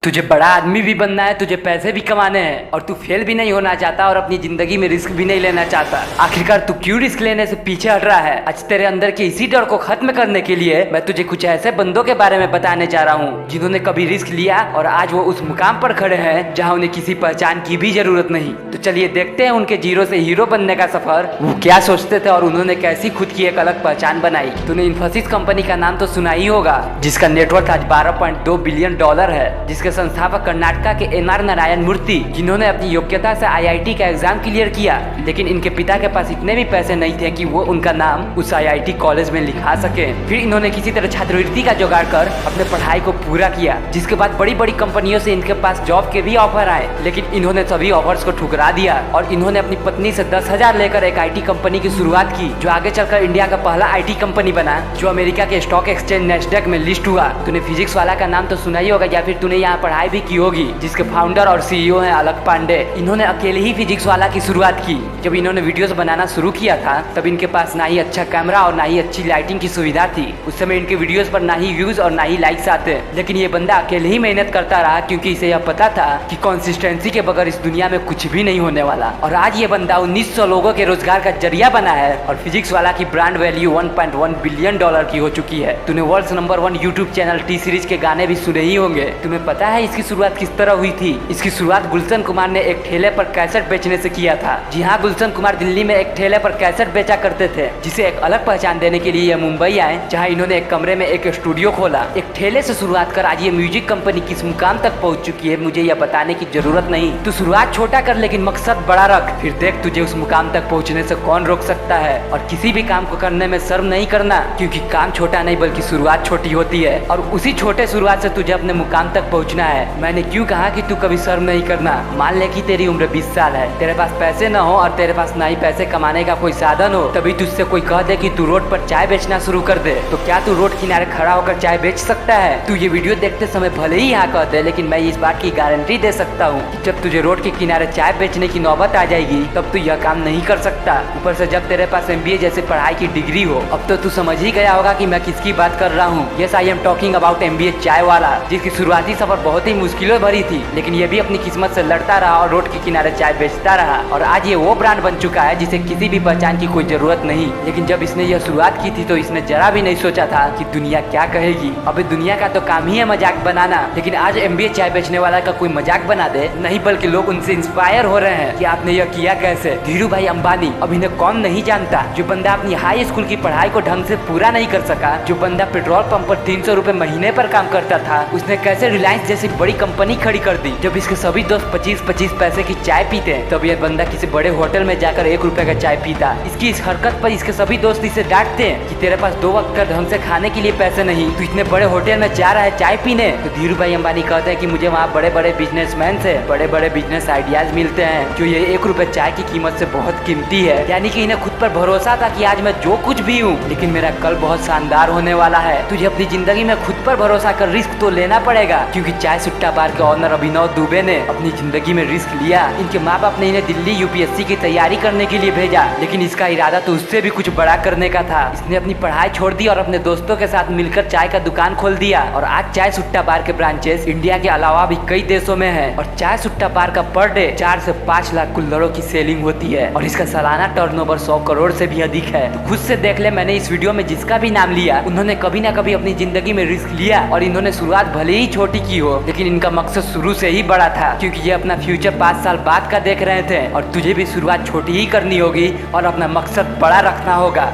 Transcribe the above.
तुझे बड़ा आदमी भी बनना है, तुझे पैसे भी कमाने हैं और तू फेल भी नहीं होना चाहता और अपनी जिंदगी में रिस्क भी नहीं लेना चाहता। आखिरकार तू क्यों रिस्क लेने से पीछे हट रहा है? आज तेरे अंदर के इसी डर को खत्म करने के लिए मैं तुझे कुछ ऐसे बंदों के बारे में बताने जा रहा हूँ जिन्होंने कभी रिस्क लिया और आज वो उस मुकाम पर खड़े हैं जहाँ उन्हें किसी पहचान की भी जरूरत नहीं। तो चलिए देखते हैं उनके जीरो से हीरो बनने का सफर। वो क्या सोचते थे और उन्होंने कैसी खुद की एक अलग पहचान बनाई। तूने इन्फोसिस कंपनी का नाम तो सुना ही होगा, जिसका नेटवर्थ आज $12.2 बिलियन है, जिसके संस्थापक कर्नाटका के एन.आर. नारायण मूर्ति, जिन्होंने अपनी योग्यता से आईआईटी का एग्जाम क्लियर किया, लेकिन इनके पिता के पास इतने भी पैसे नहीं थे कि वो उनका नाम उस आईआईटी कॉलेज में लिखा सके। फिर इन्होंने किसी तरह छात्रवृत्ति का जुगाड़ कर अपने पढ़ाई को पूरा किया, जिसके बाद बड़ी बड़ी कंपनियों से इनके पास जॉब के भी ऑफर आए, लेकिन इन्होंने सभी ऑफर्स को ठुकरा दिया और इन्होंने अपनी पत्नी से 10,000 लेकर एक आईटी कंपनी की शुरुआत की, जो आगे चलकर इंडिया का पहला आईटी कंपनी बना, जो अमेरिका के स्टॉक एक्सचेंज नेस्डेक में लिस्ट हुआ। तूने फिजिक्स वाला का नाम तो सुना ही होगा या फिर तूने यहाँ पढ़ाई भी की होगी, जिसके फाउंडर और सीईओ हैं अलक पांडे। इन्होंने अकेले ही फिजिक्स वाला की शुरुआत की। जब इन्होंने वीडियोस बनाना शुरू किया था तब इनके पास ना ही अच्छा कैमरा और ना ही अच्छी लाइटिंग की सुविधा थी। उस समय इनके वीडियोस पर ना ही व्यूज और ना ही लाइक्स आते, लेकिन ये बंदा अकेले ही मेहनत करता रहा क्योंकि इसे यह पता था कि कंसिस्टेंसी के बगैर इस दुनिया में कुछ भी नहीं होने वाला। और आज ये बंदा 1900 लोगों के रोजगार का जरिया बना है और फिजिक्स वाला की ब्रांड वैल्यू $1.1 बिलियन की हो चुकी है। तूने world number 1 YouTube channel T series के गाने भी सुने ही होंगे। तुम्हें पता है इसकी शुरुआत किस तरह हुई थी? इसकी शुरुआत गुलशन कुमार ने एक ठेले पर कैसेट बेचने से किया था। जी हाँ, गुलशन कुमार दिल्ली में एक ठेले पर कैसेट बेचा करते थे, जिसे एक अलग पहचान देने के लिए यह मुंबई आए, जहाँ इन्होंने एक कमरे में एक स्टूडियो खोला। एक ठेले से शुरुआत कर आज ये म्यूजिक कंपनी किस मुकाम तक पहुँच चुकी है मुझे यह बताने की जरूरत नहीं। तू शुरुआत छोटा कर लेकिन मकसद बड़ा रख, फिर देख तुझे उस मुकाम तक पहुँचने से कौन रोक सकता है। और किसी भी काम को करने में शर्म नहीं करना, क्योंकि काम छोटा नहीं बल्कि शुरुआत छोटी होती है और उसी छोटे शुरुआत से तुझे अपने मुकाम तक पहुँचना है। मैंने क्यों कहा कि तू कभी शर्म नहीं करना। मान ले कि तेरी उम्र 20 साल है, तेरे पास पैसे न हो और तेरे पास ना ही पैसे कमाने का कोई साधन हो, तभी तुझसे कोई कह दे कि तू रोड पर चाय बेचना शुरू कर दे, तो क्या तू रोड किनारे खड़ा होकर चाय बेच सकता है? तू ये वीडियो देखते समय भले ही यहाँ कह दे, लेकिन मैं इस बात की गारंटी दे सकता हूँ कि जब तुझे रोड के किनारे चाय बेचने की नौबत आ जाएगी तब तू यह काम नहीं कर सकता। ऊपर से जब तेरे पास MBA जैसे पढ़ाई की डिग्री हो। अब तो तू समझ ही गया होगा कि मैं किसकी बात कर रहा हूँ। Yes, I am talking about MBA चाय वाला, जिसकी शुरुआती सफर बहुत ही मुश्किलों भरी थी, लेकिन ये भी अपनी किस्मत से लड़ता रहा और रोड के किनारे चाय बेचता रहा और आज ये वो ब्रांड बन चुका है जिसे किसी भी पहचान की कोई जरूरत नहीं। लेकिन जब इसने यह शुरुआत की थी तो इसने जरा भी नहीं सोचा था कि दुनिया क्या कहेगी। अबे दुनिया का तो काम ही है मजाक बनाना, लेकिन आज MBA चाय बेचने वाला का कोई मजाक बना दे नहीं, बल्कि लोग उनसे इंस्पायर हो रहे हैं कि आपने यह किया कैसे। धीरू भाई अंबानी, अब इन्हें कौन नहीं जानता, जो बंदा अपनी हाई स्कूल की पढ़ाई को ढंग से पूरा नहीं कर सका, जो बंदा पेट्रोल पंप पर 300 रुपए महीने पर काम करता था, उसने कैसे रिलायंस जैसी बड़ी कंपनी खड़ी कर दी। जब इसके सभी दोस्त 25-25 पैसे की चाय पीते हैं तब यह बंदा किसी बड़े होटल में जाकर 1 रुपए का चाय पीता। इसकी इस हरकत पर इसके सभी दोस्त इसे डांटते हैं कि तेरे पास 2 वक्त का ढंग से खाने के लिए पैसे नहीं, तू इतने बड़े होटल में जा रहा है चाय पीने। तो धीरू भाई अंबानी कहते हैं कि मुझे वहाँ बड़े बड़े बिजनेसमैन से बड़े बड़े बिजनेस आइडियाज मिलते हैं, जो ये 1 रुपए चाय की कीमत से बहुत कीमती है। यानी कि इन्हें खुद पर भरोसा था कि आज मैं जो कुछ भी हूँ, लेकिन मेरा कल बहुत शानदार होने वाला है। तुझे अपनी जिंदगी में खुद पर भरोसा कर रिस्क तो लेना पड़ेगा, क्योंकि चाय सुट्टा बार के ऑनर अभिनव दुबे ने अपनी जिंदगी में रिस्क लिया। इनके माँ बाप ने इन्हें दिल्ली UPSC की तैयारी करने के लिए भेजा, लेकिन इसका इरादा तो उससे भी कुछ बड़ा करने का था। इसने अपनी पढ़ाई छोड़ दी और अपने दोस्तों के साथ मिलकर चाय का दुकान खोल दिया और आज चाय सुट्टा बार के ब्रांचेस इंडिया के अलावा भी कई देशों में है और चाय सुट्टा बार का पर डे 4 से 5 लाख कुल्हड़ों की सेलिंग होती है और इसका सालाना टर्नओवर 100 करोड़ से भी अधिक है। तो खुद से देख ले, मैंने इस वीडियो में जिसका भी नाम लिया उन्होंने कभी ना कभी अपनी जिंदगी में रिस्क लिया और इन्होंने शुरुआत भले ही छोटी की हो, लेकिन इनका मकसद शुरू से ही बड़ा था, क्योंकि ये अपना फ्यूचर 5 साल बाद का देख रहे थे। और तुझे भी शुरुआत छोटी ही करनी होगी और अपना मकसद बड़ा रखना होगा।